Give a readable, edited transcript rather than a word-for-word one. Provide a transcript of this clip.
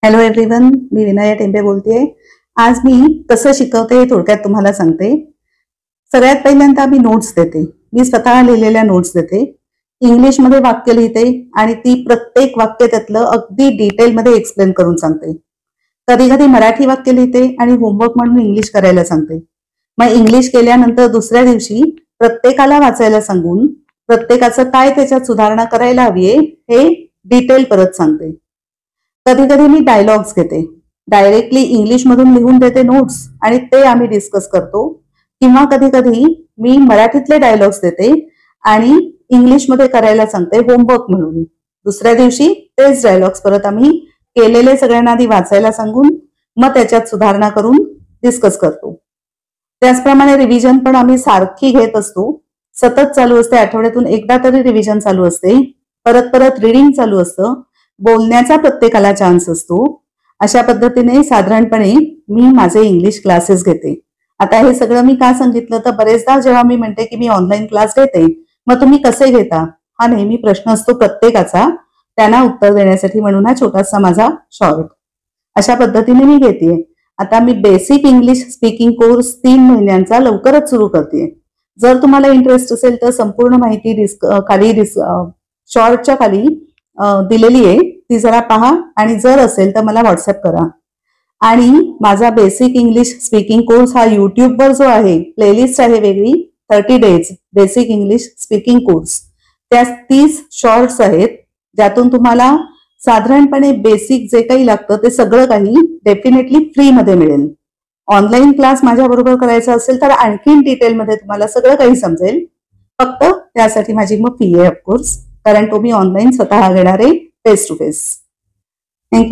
Hello everyone, मी विनया टेंबे बोलतेय। आज मी कसं शिकवते हे थोडक्यात तुम्हाला सांगते। सगळ्यात पहिल्यांदा मी नोट्स देते। मी स्वतः लिहिलेल्या नोट्स देते। इंग्लिशमध्ये वाक्य लिहिते आणि ती प्रत्येक वाक्य त्यातलं अगदी डिटेलमध्ये एक्सप्लेन करून सांगते। कधी कधी मराठी वाक्य लिहिते आणि होमवर्क म्हणून इंग्लिश करायला सांगते। मग इंग्लिश केल्यानंतर दुसऱ्या दिवशी प्रत्येकाला वाचायला सांगून प्रत्येकाचं काय त्याच्यात सुधारणा करायला हवी हे डिटेल परत सांगते। कधी कधी मी डायलॉग्स घेते, डायरेक्टली इंग्लिश मधून लिहून देते नोट्स आणि ते आम्ही डिस्कस करतो। किंवा कधी कधी मी मराठीतले डायलॉग्स देते आणि इंग्लिश मध्ये करायला सांगते होमवर्क म्हणून। दुसऱ्या दिवशी तेच डायलॉग्स परत आम्ही केलेले सगळ्यांना आधी वाचायला सांगून मग त्याच्यात सुधारणा करून डिस्कस करतो। त्याचप्रमाणे रिव्हिजन पण आम्ही सारखी घेत असतो, सतत चालू असते। आठवड्यातून एकदा तरी रिव्हिजन चालू असते। परत परत रीडिंग चालू असतं। बोलण्याचा प्रत्येकाला चान्स असतो। अशा पद्धतीने साधारणपणे मी माझे इंग्लिश क्लासेस घेते। आता हे सगळं मी का सांगितलं तर बरेचदा जेव्हा मी म्हणते की मी ऑनलाईन क्लास घेते, मग तुम्ही कसे घेता हा नेहमी प्रश्न असतो प्रत्येकाचा। त्यांना उत्तर देण्यासाठी म्हणून हा छोटासा माझा शॉर्ट अशा पद्धतीने मी घेते। आता मी बेसिक इंग्लिश स्पीकिंग कोर्स 3 महिन्यांचा लवकरच सुरू करते। जर तुम्हाला इंटरेस्ट असेल तर संपूर्ण माहिती शॉर्टच्या खाली दिलेली आहे, ती जरा पहा आणि जर असेल तर मला व्हॉट्सअप करा। आणि माझा बेसिक इंग्लिश स्पीकिंग कोर्स हा युट्यूबवर जो आहे, प्लेलिस्ट आहे वेगळी 30 days basic English speaking course, त्या 30 शॉर्ट्स आहेत ज्यातून तुम्हाला साधारणपणे बेसिक जे काही लागतं ते सगळं काही डेफिनेटली फ्री मध्ये मिळेल। ऑनलाईन क्लास माझ्या बरोबर करायचा असेल तर आणखीन डिटेलमध्ये तुम्हाला सगळं काही समजेल। फक्त त्यासाठी माझी मग फी आहे ऑफकोर्स, कारण तो मी ऑनलाईन स्वतः घेणार आहे फेस टू फेस। थँक्यू।